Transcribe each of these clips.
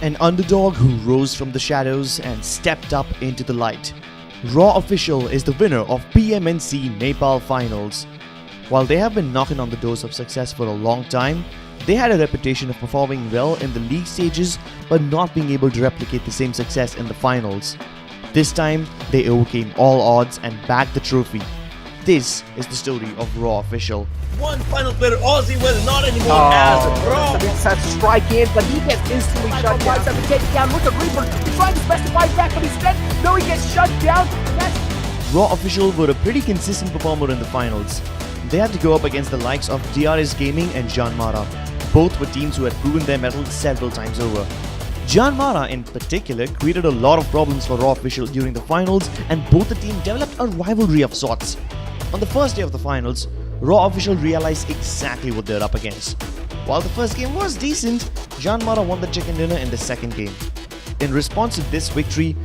An underdog who rose from the shadows and stepped up into the light. Raw Official is the winner of PMNC Nepal Finals. While they have been knocking on the doors of success for a long time, they had a reputation of performing well in the league stages but not being able to replicate the same success in the finals. This time, they overcame all odds and bagged the trophy. This is the story of Raw Official. One final player, Aussie will not anymore as Raw. Has to strike in, but he gets instantly shut down. Have to take it down. Look at Reaper. He's trying his best to fight back, but he's dead. No, he gets shut down. Raw Official were a pretty consistent performer in the finals. They had to go up against the likes of DRS Gaming and Janmara. Both were teams who had proven their mettle several times over. Janmara in particular created a lot of problems for Raw Official during the finals, and both the team developed a rivalry of sorts. On the first day of the finals, Raw Official realized exactly what they're up against. While the first game was decent, Janmara won the chicken dinner in the second game. In response to this victory,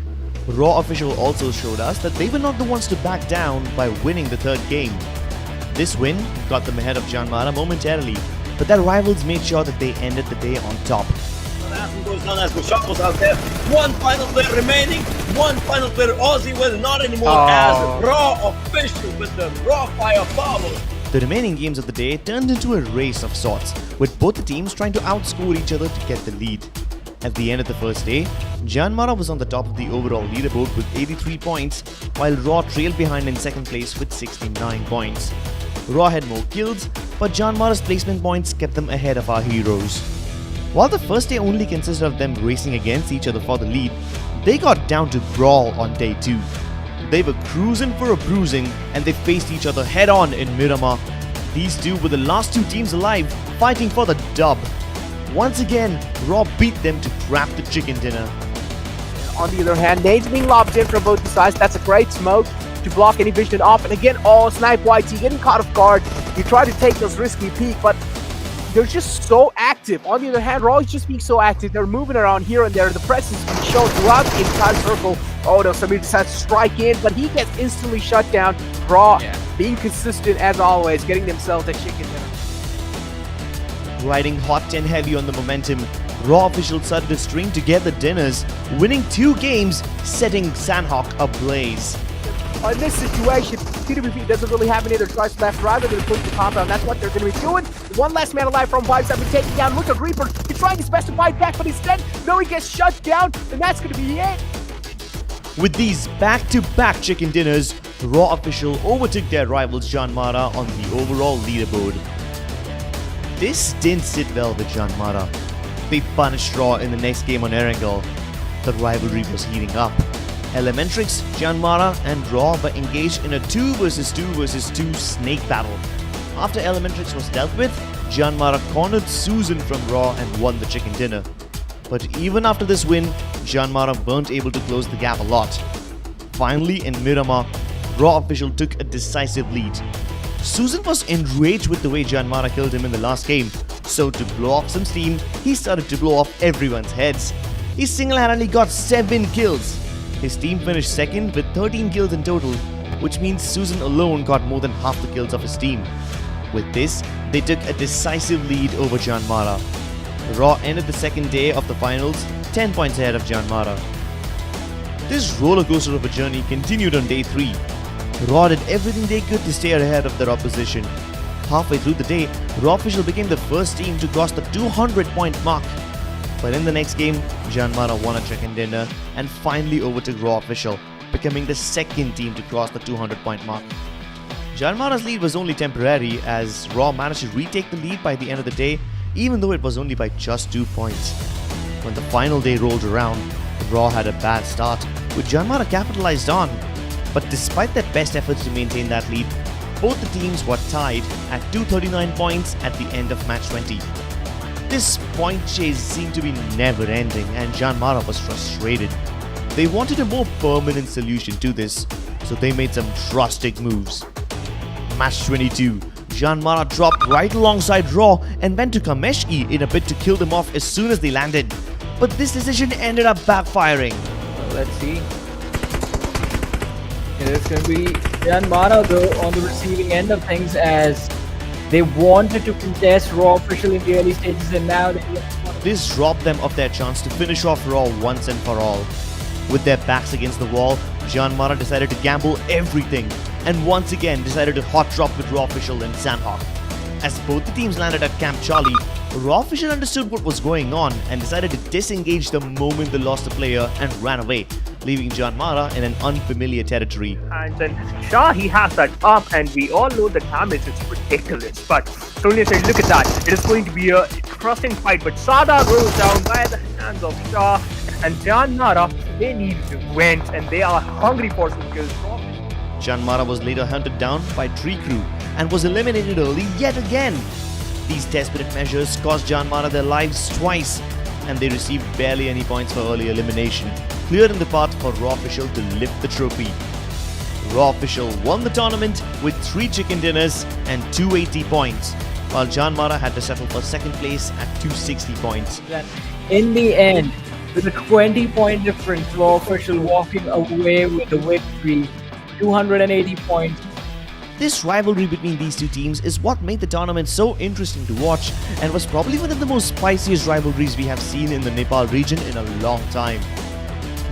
Raw Official also showed us that they were not the ones to back down by winning the third game. This win got them ahead of Janmara momentarily, but their rivals made sure that they ended the day on top. Goes down as Bushak was out there. One final player remaining. One final player, Aussie will not anymore as Raw Official with the Raw Firepower. The remaining games of the day turned into a race of sorts, with both the teams trying to outscore each other to get the lead. At the end of the first day, Janmara was on the top of the overall leaderboard with 83 points, while Raw trailed behind in second place with 69 points. Raw had more kills, but Janmara's placement points kept them ahead of our heroes. While the first day only consisted of them racing against each other for the lead, they got down to brawl on day 2. They were cruising for a bruising and they faced each other head on in Miramar. These two were the last two teams alive, fighting for the dub. Once again, Raw beat them to grab the chicken dinner. On the other hand, nades being lobbed in from both sides. That's a great smoke to block any vision off. And again, Snipe YT getting caught off guard. You try to take those risky peek, but they're just so active. On the other hand, Raw is just being so active. They're moving around here and there. The presence being shown throughout the entire circle. Oh no, Samir decides to strike in, but he gets instantly shut down. Raw being consistent as always, getting themselves a chicken dinner. Riding hot and heavy on the momentum, Raw Official started to string together dinners, winning 2 games, setting Sandhawk ablaze. In this situation, TWP doesn't really have any other choice left rather than push the compound. That's what they're going to be doing. One last man alive from 5-7 taking down. Look at Reaper. He's trying his best to fight back, but he's dead. No, he gets shut down, and that's going to be it. With these back-to-back chicken dinners, Raw Official overtook their rivals Janmara on the overall leaderboard. This didn't sit well with Janmara. They punished Raw in the next game on Erangel. The rivalry was heating up. Elementrix, Janmara and Raw were engaged in a 2 vs 2 vs 2 snake battle. After Elementrix was dealt with, Janmara cornered Susan from Raw and won the chicken dinner. But even after this win, Janmara weren't able to close the gap a lot. Finally, in Miramar, Raw Official took a decisive lead. Susan was enraged with the way Janmara killed him in the last game, so to blow off some steam, he started to blow off everyone's heads. He single-handedly got 7 kills. His team finished second with 13 kills in total, which means Susan alone got more than half the kills of his team. With this, they took a decisive lead over Janmara. Raw ended the second day of the finals 10 points ahead of Janmara. This rollercoaster of a journey continued on day 3. Raw did everything they could to stay ahead of their opposition. Halfway through the day, Raw Official became the first team to cross the 200-point mark. But in the next game, Janmara won a chicken dinner and finally overtook Raw Official, becoming the second team to cross the 200-point mark. Janmara's lead was only temporary as Raw managed to retake the lead by the end of the day, even though it was only by just 2 points. When the final day rolled around, Raw had a bad start, which Janmara capitalized on. But despite their best efforts to maintain that lead, both the teams were tied at 239 points at the end of match 20. This point chase seemed to be never ending and Janmara was frustrated. They wanted a more permanent solution to this, so they made some drastic moves. Match 22, Janmara dropped right alongside Raw and went to Kameshki in a bid to kill them off as soon as they landed. But this decision ended up backfiring. Let's see. It is going to be Janmara though on the receiving end of things, as they wanted to contest Raw Official in the early stages and now they want to This robbed them of their chance to finish off Raw once and for all. With their backs against the wall, Janmara decided to gamble everything and once again decided to hot drop with Raw Official and Sandhawk. As both the teams landed at Camp Charlie, Raw Official understood what was going on and decided to disengage the moment they lost a player and ran away, leaving Janmara in an unfamiliar territory. And then Shah, he has that up, and we all know the damage is ridiculous. But Sonia said, look at that, it is going to be a crushing fight. But Sada goes down by the hands of Shah, and Janmara, they need revenge, and they are hungry for some kills. Janmara was later hunted down by Tree Crew and was eliminated early yet again. These desperate measures cost Janmara their lives twice, and they received barely any points for early elimination, clearing the path for Raw Official to lift the trophy. Raw Official won the tournament with 3 chicken dinners and 280 points, while Janmara had to settle for second place at 260 points. In the end, with a 20-point difference, Raw Official walking away with the victory, 280 points. This rivalry between these two teams is what made the tournament so interesting to watch and was probably one of the most spiciest rivalries we have seen in the Nepal region in a long time.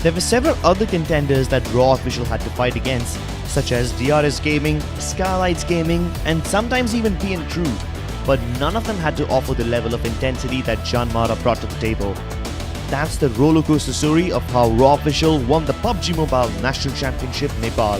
There were several other contenders that Raw Official had to fight against, such as DRS Gaming, Skylights Gaming, and sometimes even PN Crew, but none of them had to offer the level of intensity that Janmara brought to the table. That's the rollercoaster story of how Raw Official won the PUBG Mobile National Championship Nepal.